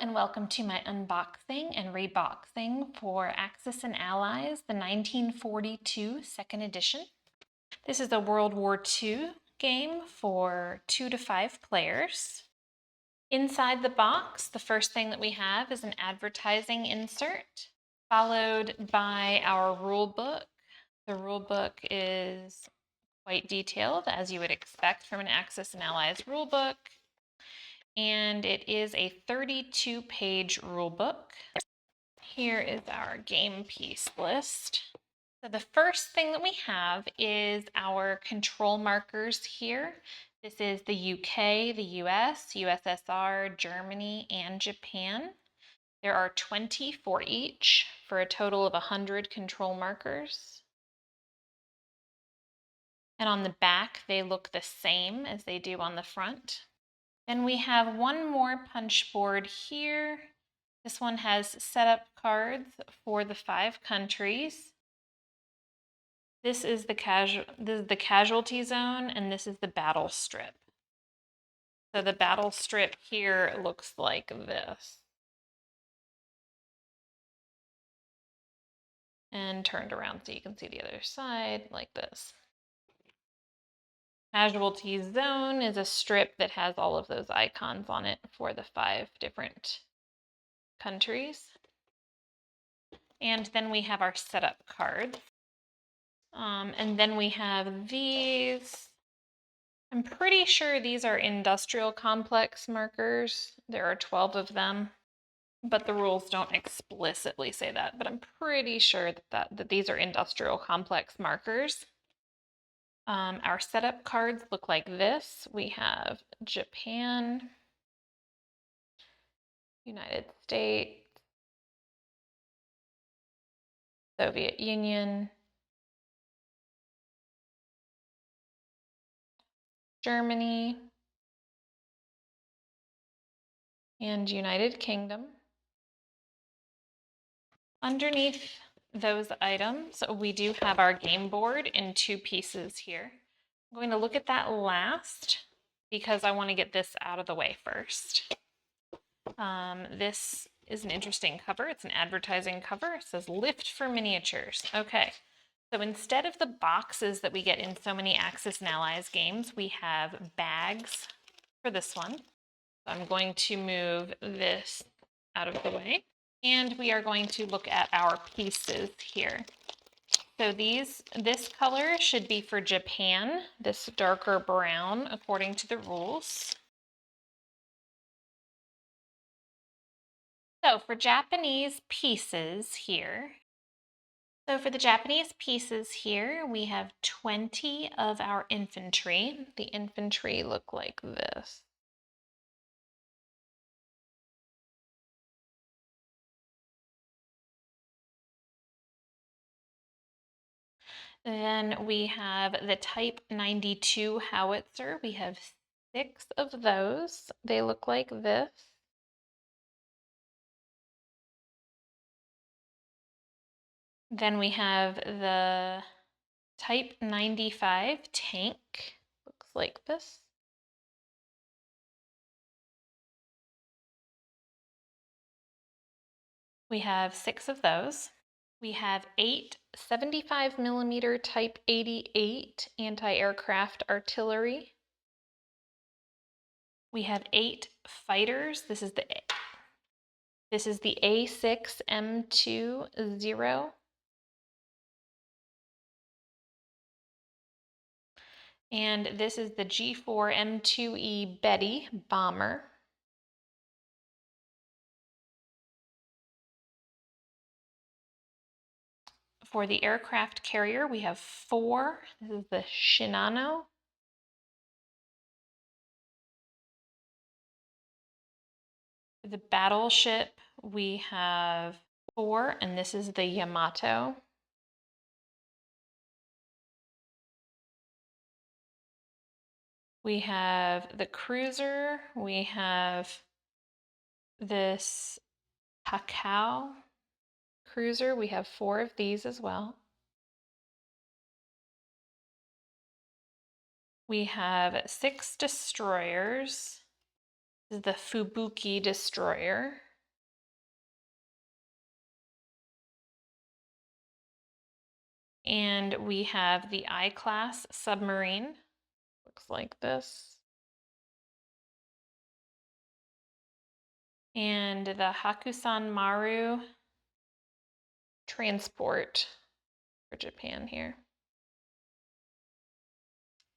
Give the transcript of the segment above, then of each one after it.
and welcome to my unboxing and reboxing for Axis and Allies, the 1942 second edition. This is a World War II game for 2 to 5 players. Inside the box, the first thing that we have is an advertising insert, followed by our rule book. The rule book is quite detailed, as you would expect from an Axis and Allies rule book. And it is a 32-page rule book. Here is our game piece list. So the first thing that we have is our control markers here. This is the UK, the US, USSR, Germany, and Japan. There are 20 for each, for a total of 100 control markers. And on the back, they look the same as they do on the front. Then we have one more punch board here. This one has setup cards for the 5 countries. This is the casualty zone, and this is the battle strip. So the battle strip here looks like this. And turned around so you can see the other side like this. Casualty zone is a strip that has all of those icons on it for the 5 different countries. And then we have our setup cards. And then we have these. I'm pretty sure these are industrial complex markers. There are 12 of them, but the rules don't explicitly say that. But I'm pretty sure that these are industrial complex markers. Our setup cards look like this. We have Japan, United States, Soviet Union, Germany, and United Kingdom. Underneath those items, we do have our game board in 2 pieces here. I'm going to look at that last because I want to get this out of the way first. This is an interesting cover. It's an advertising cover. It says "Lift for Miniatures." Okay, so instead of the boxes that we get in so many Axis and Allies games, we have bags for this one. So I'm going to move this out of the way. And we are going to look at our pieces here. So this color should be for Japan, this darker brown, according to the rules. So for Japanese pieces here, we have 20 of our infantry. The infantry look like this. Then we have the Type 92 howitzer. We have 6 of those. They look like this. Then we have the Type 95 tank. Looks like this. We have 6 of those. We have 8 75mm Type 88 anti-aircraft artillery. We have 8 fighters. This is the A6M20. And this is the G4M2E Betty bomber. For the aircraft carrier, we have 4. This is the Shinano. For the battleship, we have 4, and this is the Yamato. We have the cruiser. We have this Takao cruiser. We have 4 of these as well. We have 6 destroyers. This is the Fubuki destroyer. And we have the I-class submarine. Looks like this. And the Hakusan Maru transport for Japan here.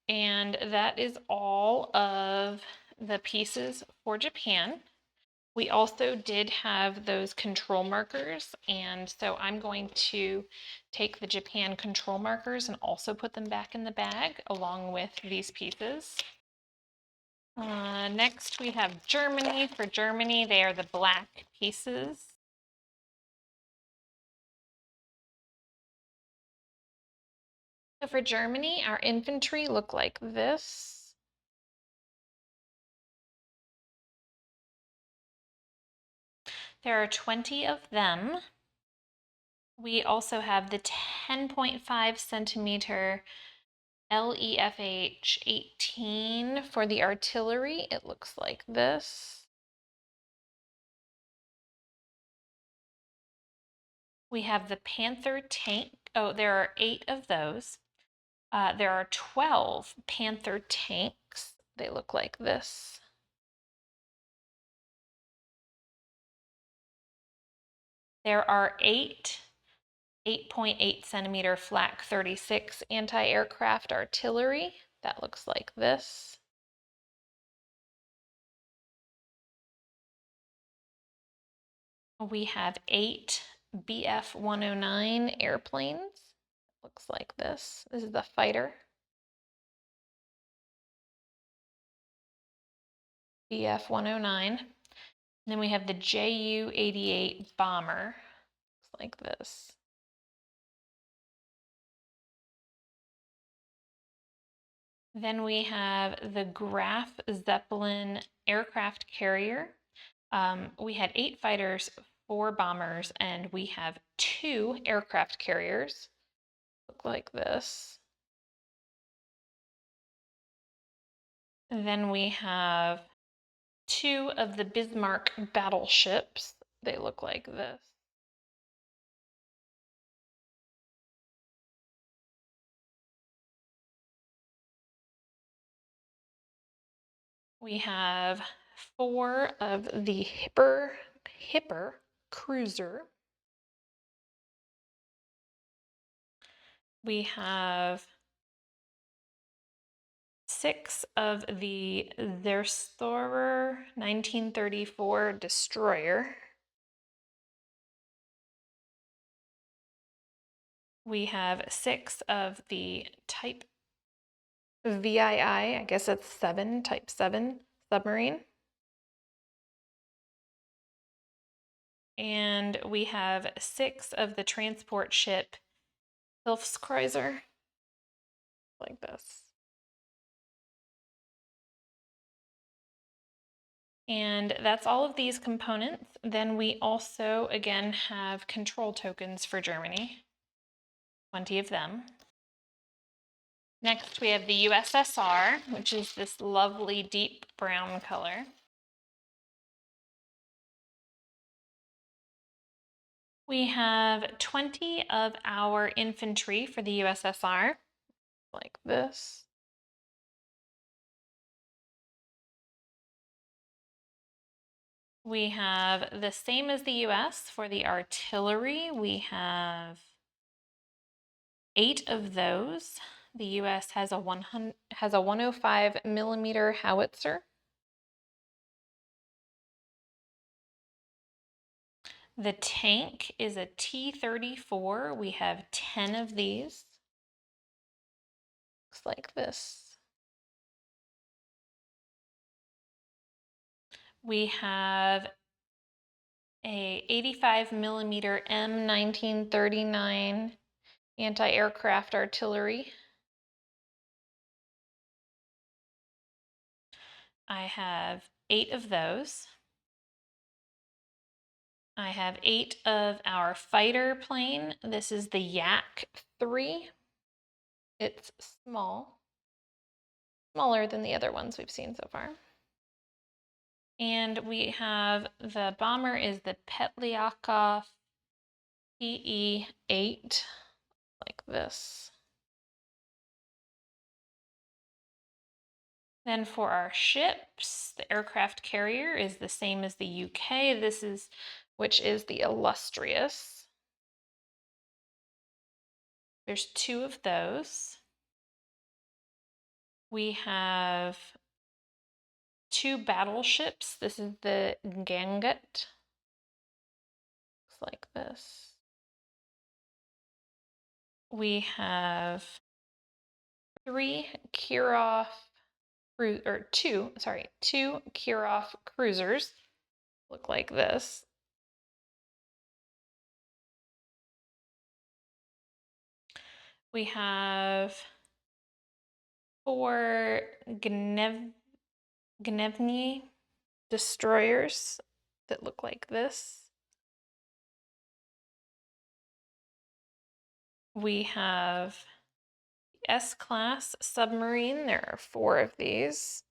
And that is all of the pieces for Japan. We also did have those control markers, and so I'm going to take the Japan control markers and also put them back in the bag along with these pieces. Next we have Germany. For Germany, they are the black pieces. So for Germany, our infantry look like this. There are 20 of them. We also have the 10.5 centimeter LEFH 18 for the artillery. It looks like this. We have the Panther tank. Oh, there are 8 of those. There are 12 Panther tanks. They look like this. There are 8.8 centimeter Flak 36 anti-aircraft artillery. That looks like this. We have 8 BF 109 airplanes. Looks like this. This is the fighter. BF 109. Then we have the JU 88 bomber. Looks like this. Then we have the Graf Zeppelin aircraft carrier. We had 8 fighters, 4 bombers, and we have 2 aircraft carriers. Look like this. And then we have 2 of the Bismarck battleships. They look like this. We have 4 of the Hipper cruiser. We have 6 of the Zerstorer 1934 destroyer. We have 6 of the Type VII, I guess it's 7, Type 7 submarine. And we have 6 of the transport ship Hilfskreuzer, like this. And that's all of these components. Then we also, again, have control tokens for Germany, 20 of them. Next, we have the USSR, which is this lovely deep brown color. We have 20 of our infantry for the USSR, like this. We have the same as the US for the artillery. We have 8 of those. The US has a 105 millimeter howitzer. The tank is a T-34. We have 10 of these. Looks like this. We have a 85 millimeter M1939 anti-aircraft artillery. I have 8 of those. I have 8 of our fighter plane. This is the Yak 3. It's small, smaller than the other ones we've seen so far. And we have the bomber is the Petlyakov PE-8, like this. Then for our ships, the aircraft carrier is the same as the UK. Which is the Illustrious. There's 2 of those. We have 2 battleships. This is the Gangut. Looks like this. We have 2 Kirov cruisers. Look like this. We have 4 Gnevny destroyers that look like this. We have S-class submarine. There are 4 of these.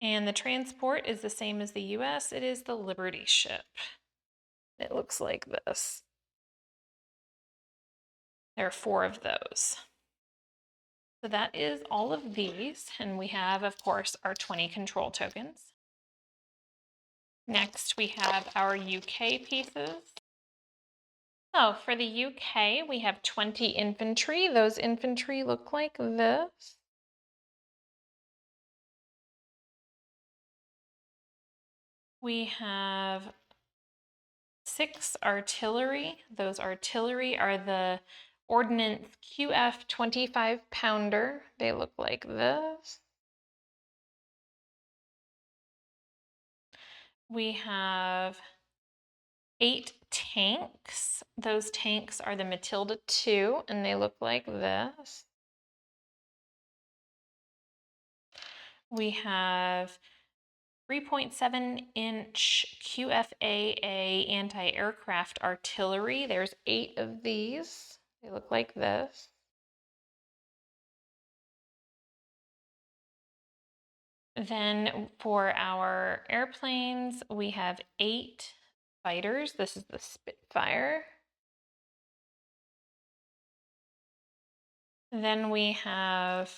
And the transport is the same as the US. It is the Liberty ship. It looks like this. There are 4 of those. So that is all of these. And we have, of course, our 20 control tokens. Next, we have our UK pieces. So for the UK, we have 20 infantry. Those infantry look like this. We have 6 artillery. Those artillery are the Ordnance QF 25 pounder. They look like this. We have 8 tanks. Those tanks are the Matilda II, and they look like this. We have 3.7-inch QFAA anti-aircraft artillery. There's 8 of these. They look like this. Then for our airplanes, we have 8 fighters. This is the Spitfire. Then we have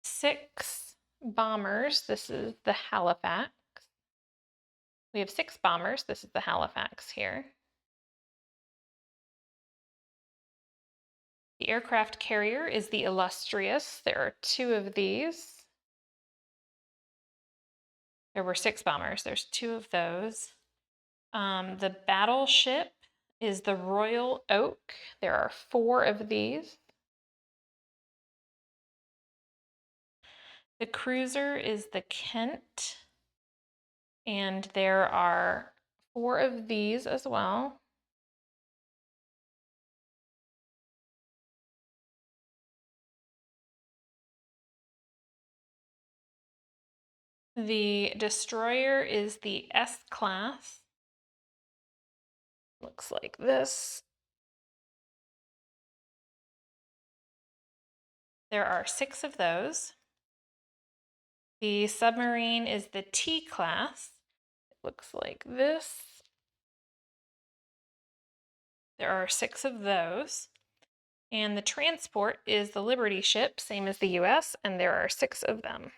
6 bombers. This is the Halifax. We have 6 bombers. This is the Halifax here. The aircraft carrier is the Illustrious. There are 2 of these. There were 6 bombers. There's 2 of those. The battleship is the Royal Oak. There are 4 of these. The cruiser is the Kent. And there are 4 of these as well. The destroyer is the S-class. Looks like this. There are 6 of those. The submarine is the T-class. It looks like this. There are 6 of those. And the transport is the Liberty ship, same as the US, and there are 6 of them.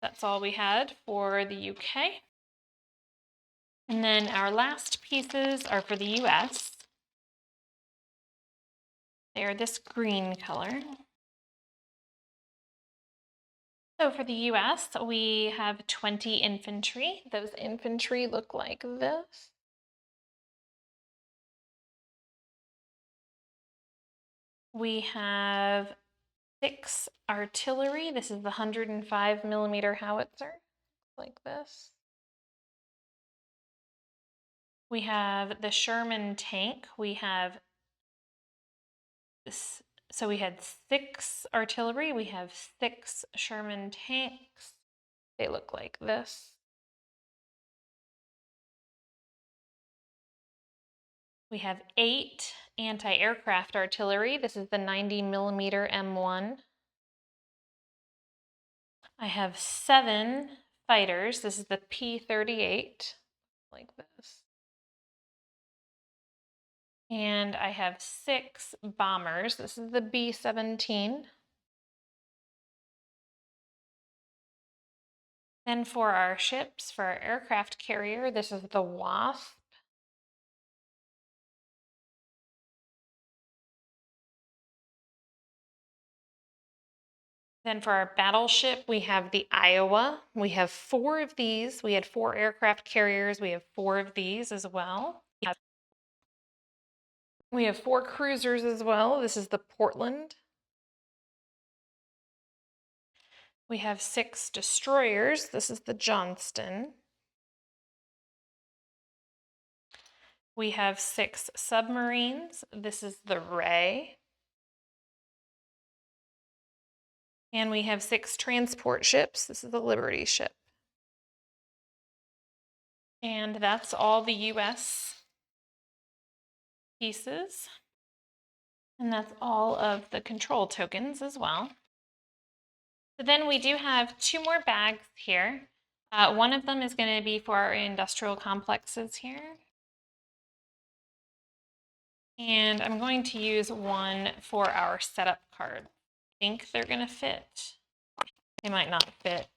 That's all we had for the UK. And then our last pieces are for the US. They are this green color. So for the US, we have 20 infantry. Those infantry look like this. We have 6 artillery. This is the 105mm howitzer, like this. We have the Sherman tank. We have this. So we had 6 artillery. We have 6 Sherman tanks. They look like this. We have 8 anti-aircraft artillery. This is the 90mm M1. I have 7 fighters. This is the P-38, like this. And I have 6 bombers. This is the B-17. Then for our ships, for our aircraft carrier, this is the Wasp. Then for our battleship, we have the Iowa. We have 4 of these. We had 4 aircraft carriers. We have 4 of these as well. We have 4 cruisers as well. This is the Portland. We have 6 destroyers. This is the Johnston. We have 6 submarines. This is the Ray. And we have 6 transport ships. This is the Liberty ship. And that's all the US pieces. And that's all of the control tokens as well. So then we do have 2 more bags here. One of them is going to be for our industrial complexes here. And I'm going to use one for our setup card. I think they're going to fit. They might not fit.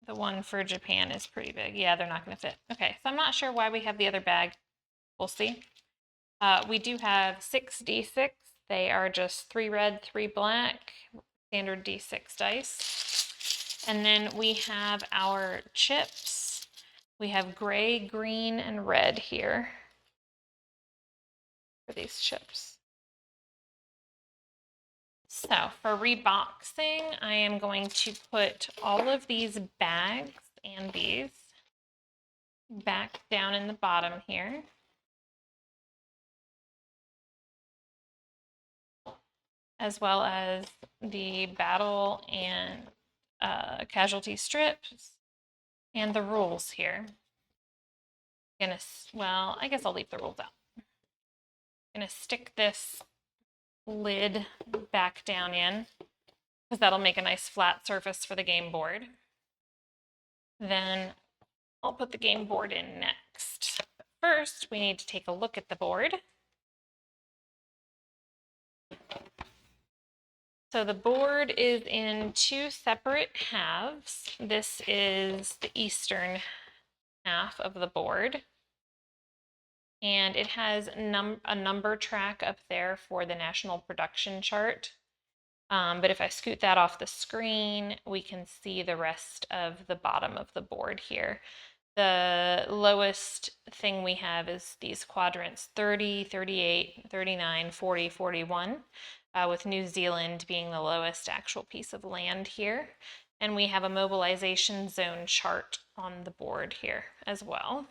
The one for Japan is pretty big. Yeah, they're not going to fit. Okay, so I'm not sure why we have the other bag. We'll see. We do have 6 D6. They are just 3 red, 3 black, standard D6 dice. And then we have our chips. We have gray, green, and red here for these chips. So for reboxing, I am going to put all of these bags and these back down in the bottom here. As well as the battle and casualty strips and the rules here. Well, I guess I'll leave the rules out. I'm gonna stick this lid back down in because that'll make a nice flat surface for the game board. Then I'll put the game board in next. But first, we need to take a look at the board. So the board is in 2 separate halves. This is the eastern half of the board. And it has a number track up there for the national production chart. But if I scoot that off the screen, we can see the rest of the bottom of the board here. The lowest thing we have is these quadrants 30, 38, 39, 40, 41, with New Zealand being the lowest actual piece of land here. And we have a mobilization zone chart on the board here as well.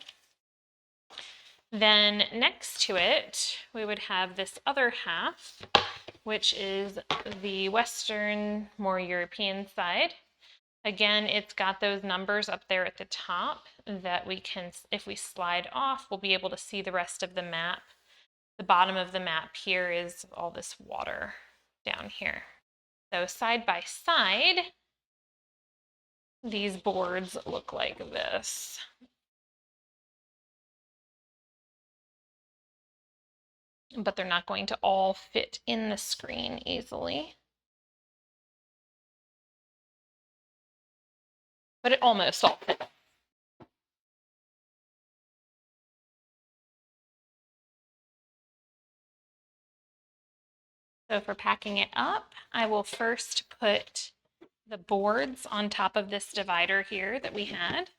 Then next to it, we would have this other half, which is the Western, more European side. Again, it's got those numbers up there at the top that we can, if we slide off, we'll be able to see the rest of the map. The bottom of the map here is all this water down here. So side by side, these boards look like this. But they're not going to all fit in the screen easily. But it almost all fits. So for packing it up, I will first put the boards on top of this divider here that we had,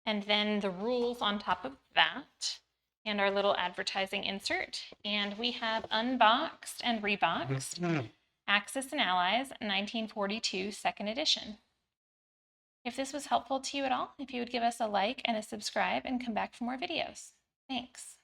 and then the rules on top of that, and our little advertising insert. And we have unboxed and reboxed Axis and Allies 1942 2nd edition. If this was helpful to you at all, if you would give us a like and a subscribe and come back for more videos. Thanks.